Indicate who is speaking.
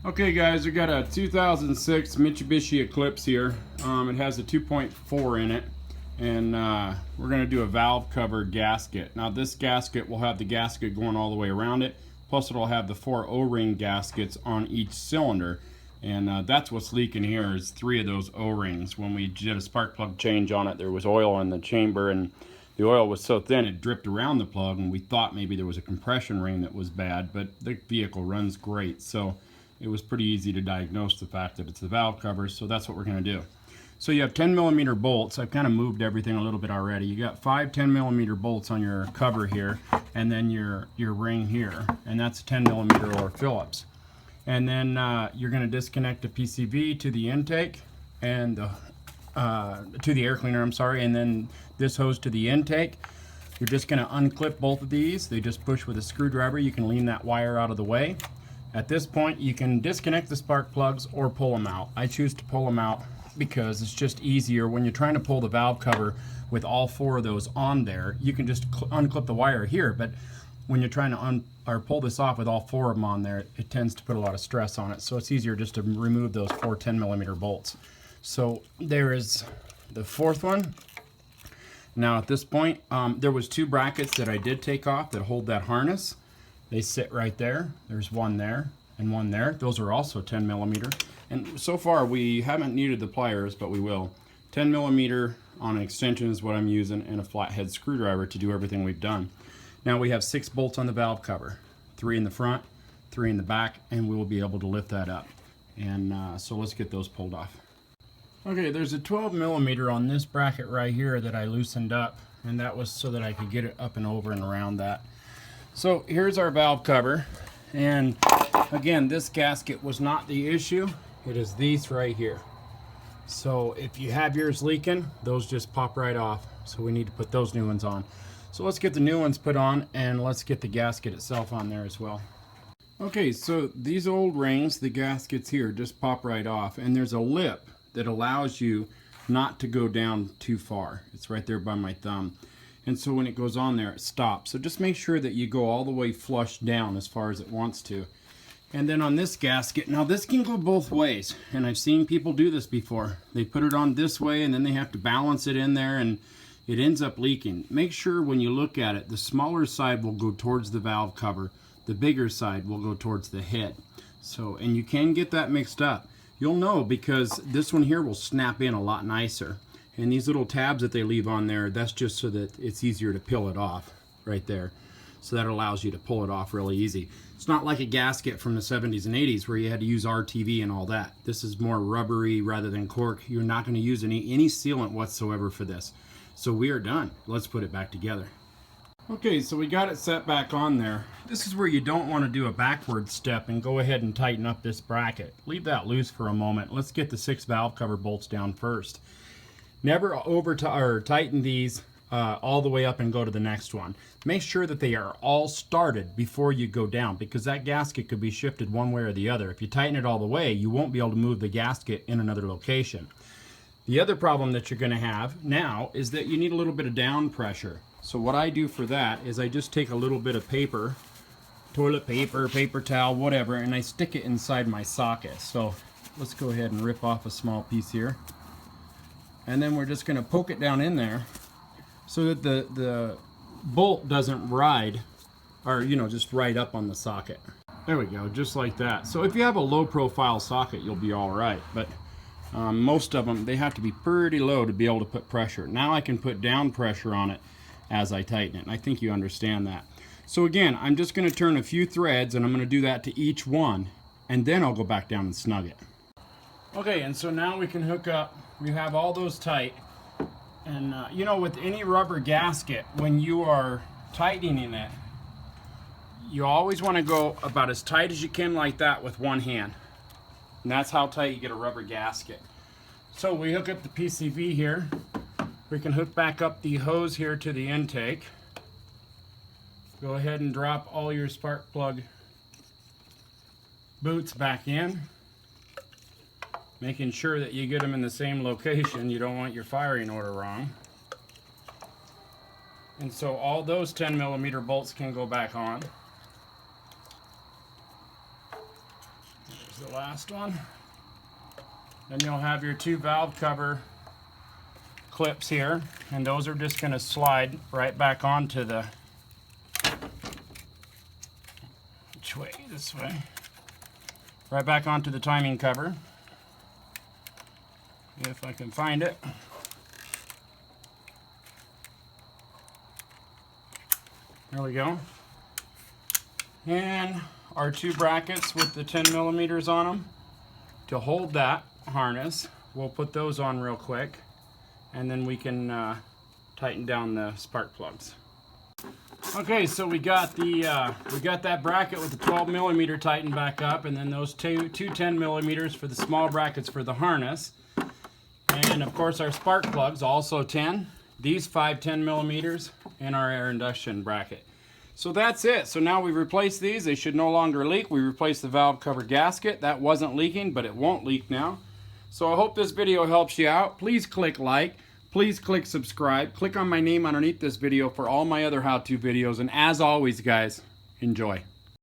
Speaker 1: Okay guys, we got a 2006 Mitsubishi Eclipse here. It has a 2.4 in it, and we're going to do a valve cover gasket. Now this gasket will have the gasket going all the way around it, plus it'll have the 4 O-ring gaskets on each cylinder, and that's what's leaking here is 3 of those O-rings. When we did a spark plug change on it, there was oil in the chamber, and the oil was so thin it dripped around the plug, and we thought maybe there was a compression ring that was bad, but the vehicle runs great, so it was pretty easy to diagnose the fact that it's the valve cover, so that's what we're going to do. So you have 10mm bolts. I've kind of moved everything a little bit already. You got 5 10mm bolts on your cover here, and then your ring here, and that's 10mm or Phillips. And then you're going to disconnect the PCV to the intake and to the air cleaner, I'm sorry, and then this hose to the intake. You're just going to unclip both of these. They just push with a screwdriver. You can lean that wire out of the way. At this point, you can disconnect the spark plugs or pull them out. I choose to pull them out because it's just easier when you're trying to pull the valve cover with all 4 of those on there. You can just unclip the wire here, but when you're trying to pull this off with all 4 of them on there, it tends to put a lot of stress on it. So it's easier just to remove those 4 10mm bolts. So there is the 4th one. Now at this point, there was 2 brackets that I did take off that hold that harness. They sit right there. There's one there and one there. Those are also 10mm. And so far we haven't needed the pliers, but we will. 10mm on an extension is what I'm using, and a flathead screwdriver to do everything we've done. Now we have 6 bolts on the valve cover. 3 in the front, 3 in the back, and we will be able to lift that up. And so let's get those pulled off. Okay, there's a 12mm on this bracket right here that I loosened up, and that was so that I could get it up and over and around that. So here's our valve cover, and again, this gasket was not the issue. It is these right here. So if you have yours leaking, those just pop right off. So we need to put those new ones on. So let's get the new ones put on, and let's get the gasket itself on there as well. Okay, so these old rings, the gaskets here, just pop right off, and there's a lip that allows you not to go down too far. It's right there by my thumb. And so when it goes on there, it stops. So just make sure that you go all the way flush down as far as it wants to. And then on this gasket, now this can go both ways, and I've seen people do this before. They put it on this way, and then they have to balance it in there, and it ends up leaking. Make sure when you look at it, the smaller side will go towards the valve cover. The bigger side will go towards the head. So, and you can get that mixed up. You'll know because this one here will snap in a lot nicer. And these little tabs that they leave on there, that's just so that it's easier to peel it off right there. So that allows you to pull it off really easy. It's not like a gasket from the 70s and 80s where you had to use RTV and all that. This is more rubbery rather than cork. You're not going to use any sealant whatsoever for this. So we are done. Let's put it back together. Okay, so we got it set back on there. This is where you don't want to do a backward step and go ahead and tighten up this bracket. Leave that loose for a moment. Let's get the 6 valve cover bolts down first. Never tighten these all the way up and go to the next one. Make sure that they are all started before you go down, because that gasket could be shifted one way or the other. If you tighten it all the way, you won't be able to move the gasket in another location. The other problem that you're going to have now is that you need a little bit of down pressure. So what I do for that is I just take a little bit of paper, toilet paper, paper towel, whatever, and I stick it inside my socket. So let's go ahead and rip off a small piece here. And then we're just going to poke it down in there so that the bolt doesn't ride, or just ride up on the socket. There we go, just like that. So if you have a low profile socket, you'll be all right, but most of them, they have to be pretty low to be able to put pressure. Now I can put down pressure on it as I tighten it, and I think you understand that. So again, I'm just going to turn a few threads, and I'm going to do that to each one, and then I'll go back down and snug it. Okay, and so now we can hook up. We have all those tight, and with any rubber gasket, when you are tightening it, you always want to go about as tight as you can like that with one hand, and that's how tight you get a rubber gasket. So we hook up the PCV here. We can hook back up the hose here to the intake. Go ahead and drop all your spark plug boots back in, making sure that you get them in the same location. You don't want your firing order wrong. And so all those 10mm bolts can go back on. There's the last one. Then you'll have your 2 valve cover clips here, and those are just going to slide right back onto the, which way? This way. Right back onto the timing cover, if I can find it. There we go. And our 2 brackets with the 10 millimeters on them to hold that harness. We'll put those on real quick, and then we can tighten down the spark plugs. Okay, so we got that bracket with the 12 millimeter tightened back up, and then those two 10 millimeters for the small brackets for the harness, and of course our spark plugs also 10. These 5 10 millimeters, and our air induction bracket. So that's it. So now we've replaced these. They should no longer leak. We replaced the valve cover gasket. That wasn't leaking, but it won't leak now. So I hope this video helps you out. Please click like. Please click subscribe. Click on my name underneath this video for all my other how-to videos. And as always, guys, enjoy.